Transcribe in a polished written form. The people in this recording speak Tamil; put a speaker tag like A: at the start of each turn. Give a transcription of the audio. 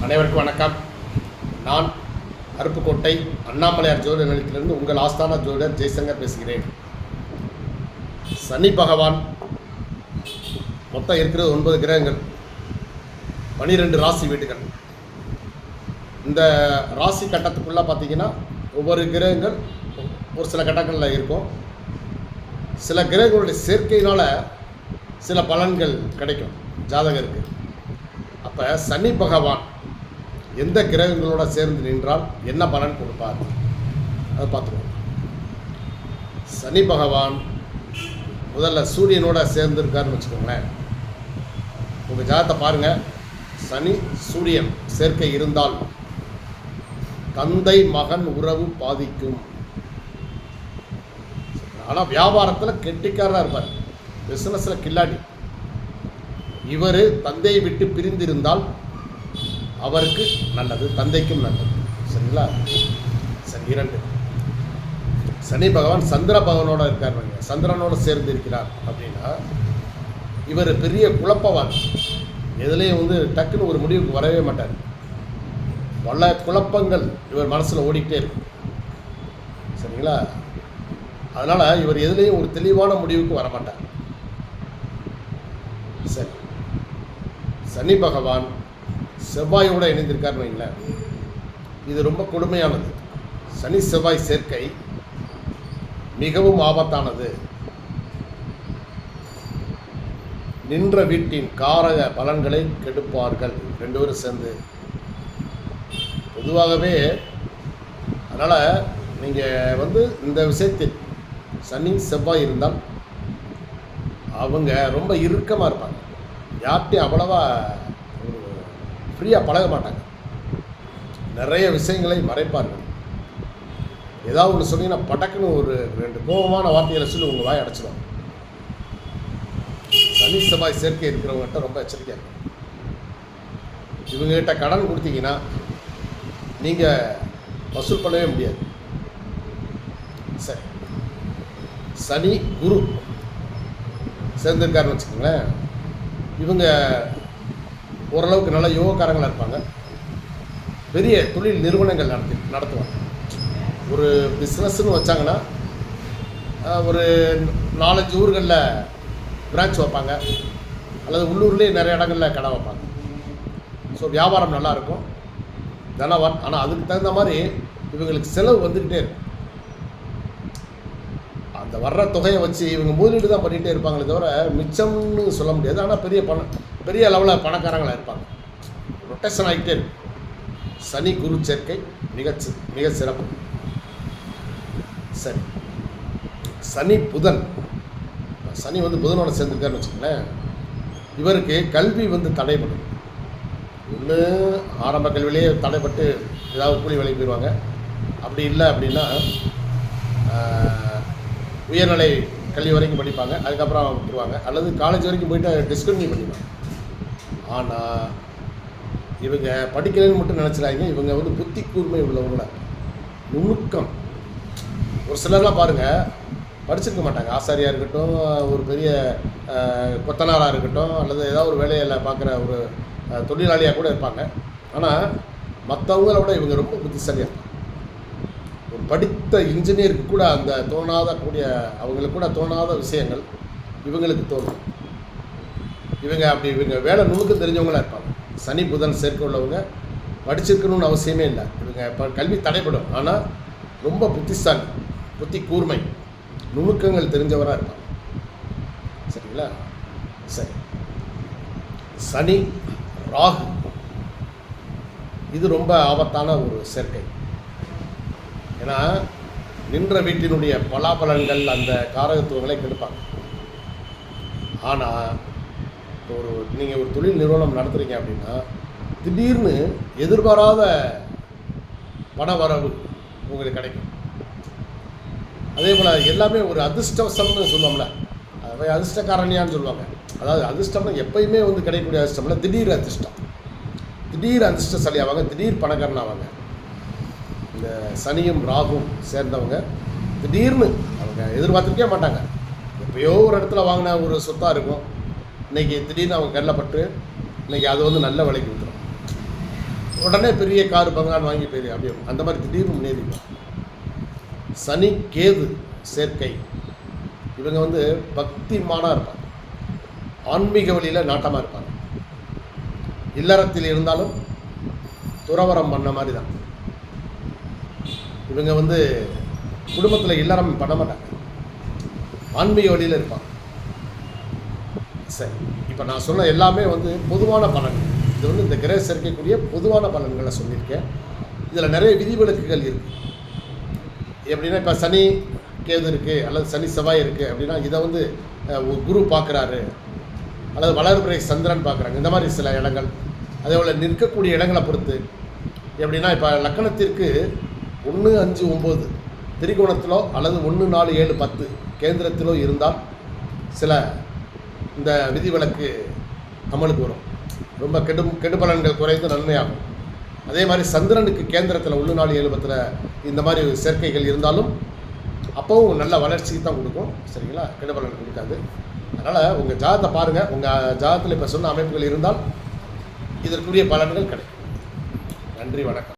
A: அனைவருக்கும் வணக்கம். நான் அருப்புக்கோட்டை அண்ணாமலையார் ஜோதிட நிலையத்திலிருந்து உங்கள் ஆஸ்தான ஜோதிடர் ஜெய்சங்கர் பேசுகிறேன். சனி பகவான் மொத்தம் இருக்கிறது 9 கிரகங்கள், 12 ராசி வீடுகள். இந்த ராசி கட்டத்துக்குள்ளே பார்த்தீங்கன்னா ஒவ்வொரு கிரகங்கள் ஒரு சில கட்டங்களில் இருக்கும். சில கிரகங்களுடைய சேர்க்கையினால் சில பலன்கள் கிடைக்கும் ஜாதகருக்கு. அப்போ சனி பகவான் எந்த கிரகங்களோட சேர்ந்து நின்றால் என்ன பலன் கொடுப்பார் அதை பார்த்துக்கோங்க. சனி பகவான் முதல்ல சூரியனோட சேர்ந்துருக்காருன்னு வச்சுக்கோங்களேன். உங்கள் ஜாதகத்தை பாருங்கள். சனி சூரியன் சேர்க்கை இருந்தால் தந்தை மகன் உறவு பாதிக்கும். ஆனால் வியாபாரத்தில் கெட்டிக்காரராக இருப்பார், பிஸ்னஸில் கில்லாடி. இவர் தந்தையை விட்டு பிரிந்திருந்தால் அவருக்கு நல்லது, தந்தைக்கும் நல்லது. சரிங்களா? சரி. 2 சனி பகவான் சந்திர பகவானோட இருக்கார், சந்திரனோட சேர்ந்து இருக்கிறார் அப்படின்னா இவர் பெரிய குழப்பவாதி. எதுலேயும் டக்குன்னு ஒரு முடிவுக்கு வரவே மாட்டார். பல குழப்பங்கள் இவர் மனசில் ஓடிக்கிட்டே இருக்கு. சரிங்களா? அதனால் இவர் எதுலேயும் ஒரு தெளிவான முடிவுக்கு வரமாட்டார். சரி. சனி பகவான் செவ்வாயோடு இணைந்திருக்காருன்னு வைங்களேன், இது ரொம்ப கொடுமையானது. சனி செவ்வாய் சேர்க்கை மிகவும் ஆபத்தானது. நின்ற வீட்டின் காரக பலன்களை கெடுப்பார்கள் 2 பேரும் சேர்ந்து. பொதுவாகவே அதனால் நீங்கள் இந்த விஷயத்தில் சனி செவ்வாய் இருந்தால் அவங்க ரொம்ப இறுக்கமாக இருப்பாங்க. யார்கிட்டையும் அவ்வளவா ஃப்ரீயாக பழக மாட்டாங்க. நிறைய விஷயங்களை மறைப்பார்கள். ஏதாவது ஒன்று சொன்னீங்கன்னா பட்டக்குன்னு ஒரு 2 கோபமான வார்த்தைகளை சொல்லி உங்கள் வாய் அடைச்சிடும். சனி செவ்வாய் சேர்க்கை இருக்கிறவங்ககிட்ட ரொம்ப எச்சரிக்கையாக இருக்கும். இவங்ககிட்ட கடன் கொடுத்தீங்கன்னா நீங்கள் வசூல் பண்ணவே முடியாது. சரி. சனி குரு சேர்ந்திருக்காருன்னு வச்சுக்கோங்களேன், இவங்க ஓரளவுக்கு நல்ல யோகக்காரங்களாக இருப்பாங்க. பெரிய தொழில் நிறுவனங்கள் நடத்துவாங்க. ஒரு பிஸ்னஸ்ன்னு வச்சாங்கன்னா ஒரு 4-5 ஊர்களில் பிரான்ச் வைப்பாங்க, அல்லது உள்ளூர்லேயே நிறைய இடங்களில் கடை வைப்பாங்க. ஸோ வியாபாரம் நல்லாயிருக்கும், தனவான். ஆனால் அதுக்கு தகுந்த மாதிரி இவங்களுக்கு செலவு வந்துக்கிட்டே இருக்கும். அந்த வர்ற தொகையை வச்சு இவங்க முதலீடு தான் பண்ணிகிட்டே இருப்பாங்களே தவிர மிச்சம்னு சொல்ல முடியாது. ஆனால் பெரிய லெவலில் பணக்காரங்களாக இருப்பாங்க. ரொட்டேஷன் ஆகிட்டே இருக்கும். சனி குரு சேர்க்கை மிக சிறப்பு. சரி. சனி புதன். சனி புதனோட சேர்ந்துருக்காருன்னு வச்சுக்கோங்களேன், இவருக்கு கல்வி தடைப்படும். ஒன்று ஆரம்ப கல்வியிலேயே தடைப்பட்டு ஏதாவது கூலி வேலைக்கு போயிடுவாங்க. அப்படி இல்லை அப்படின்னா உயர்நிலை கல்வி வரைக்கும் படிப்பாங்க, அதுக்கப்புறம் விட்டுருவாங்க. அல்லது காலேஜ் வரைக்கும் போயிட்டு டிஸ்கன்டினியூ பண்ணிடுவாங்க. ஆனால் இவங்க படிக்கலைன்னு மட்டும் நினச்சிடாங்க. இவங்க புத்தி கூர்மை உள்ளவங்கள, நுணுக்கம். ஒரு சிலர்லாம் பாருங்கள், படிச்சிருக்க மாட்டாங்க. ஆசாரியாக இருக்கட்டும், ஒரு பெரிய கொத்தனாராக இருக்கட்டும், அல்லது ஏதாவது ஒரு வேலையில் பார்க்குற ஒரு தொழிலாளியாக கூட இருப்பாங்க. ஆனால் மற்றவங்கள விட இவங்க ரொம்ப புத்திசாலியாக இருப்பாங்க. ஒரு படித்த இன்ஜினியருக்கு கூட அந்த அவங்களுக்கு கூட தோணாத விஷயங்கள் இவங்களுக்கு தோணும். இவங்க வேலை நுணுக்கம் தெரிஞ்சவங்களாக இருப்பாங்க. சனி புதன் சேர்க்கை உள்ளவங்க படிச்சிருக்கணும்னு அவசியமே இல்லை. இவங்க கல்வி தடைப்படும், ஆனால் ரொம்ப புத்திசாலி, புத்தி கூர்மை, நுணுக்கங்கள் தெரிஞ்சவராக இருப்பாங்க. சரிங்களா? சரி. சனி ராகு, இது ரொம்ப ஆபத்தான ஒரு சேர்க்கை. ஏன்னா நின்ற வீட்டினுடைய பலாபலன்கள் அந்த காரகத்துவங்களை கெடுப்பாங்க. ஆனால் நீங்கள் ஒரு தொழில் நிறுவனம் நடத்துகிறீங்க அப்படின்னா திடீர்னு எதிர்பாராத பண வரவு உங்களுக்கு கிடைக்கும். அதே போல் எல்லாமே ஒரு அதிர்ஷ்டவசம்னு சொல்லுவோம்ல, அது அதிர்ஷ்டக்காரணியான்னு சொல்லுவாங்க. அதாவது அதிர்ஷ்டம்னா எப்பயுமே கிடைக்கக்கூடிய அதிர்ஷ்டம்ல திடீர் அதிர்ஷ்டம். திடீர் அதிர்ஷ்டசாலி ஆவாங்க, திடீர் பணக்காரன் ஆவாங்க. இந்த சனியும் ராகும் சேர்ந்தவங்க திடீர்னு அவங்க எதிர்பார்த்துருக்கே மாட்டாங்க. எப்பயோ ஒரு இடத்துல வாங்கின ஒரு சொத்தாக இருக்கும், இன்றைக்கி திடீர்னு அவங்க கண்ணில் பட்டு இன்றைக்கி அது நல்ல விலைக்கு விட்டுரும். உடனே பெரிய கார் பங்களான்னு வாங்கி போயிரு அப்படியே அந்த மாதிரி திடீர்னு முன்னேறிடும். சனி கேது சேர்க்கை இவங்க வந்து பக்திமானாக இருப்பாங்க, ஆன்மீக வழியில் நாட்டமாக இருப்பாங்க. இல்லறத்தில் இருந்தாலும் துறவரம் பண்ண மாதிரி தான். இவங்க வந்து குடும்பத்தில் இல்லறம் பண்ண மாட்டாங்க, ஆன்மீக வழியில் இருப்பாங்க. சரி, இப்போ நான் சொன்ன எல்லாமே வந்து பொதுவான பலன்கள். இது வந்து இந்த கிரக சேர்க்கக்கூடிய பொதுவான பலன்களை சொல்லியிருக்கேன். இதில் நிறைய விதிவிலக்குகள் இருக்குது. எப்படின்னா இப்போ சனி கேது இருக்குது அல்லது சனி செவ்வாய் இருக்குது அப்படின்னா இதை வந்து குரு பார்க்குறாரு அல்லது வளர்பிறை சந்திரன் பார்க்குறாங்க, இந்த மாதிரி சில இடங்கள். அதே போல் நிற்கக்கூடிய இடங்களை பொறுத்து எப்படின்னா இப்போ லக்கணத்திற்கு 1, 5, 9 திரிகோணத்திலோ அல்லது 1, 4, 7, 10 கேந்திரத்திலோ இருந்தால் சில இந்த விதிவிலக்கு அமலுக்கு வரும். ரொம்ப கெடுபலன்கள் குறைந்து நன்மையாகும். அதே மாதிரி சந்திரனுக்கு கேந்திரத்தில் 1, 4, 7, 10 இந்த மாதிரி சேர்க்கைகள் இருந்தாலும் அப்போவும் நல்ல வளர்ச்சிக்கு தான் கொடுக்கும். சரிங்களா, கெடுபலன் கொடுக்காது. அதனால் உங்கள் ஜாதகத்தை பாருங்கள். உங்கள் ஜாதகத்தில் இப்போ சொன்ன அமைப்புகள் இருந்தால் இதற்குரிய பலன்கள் கிடைக்கும். நன்றி, வணக்கம்.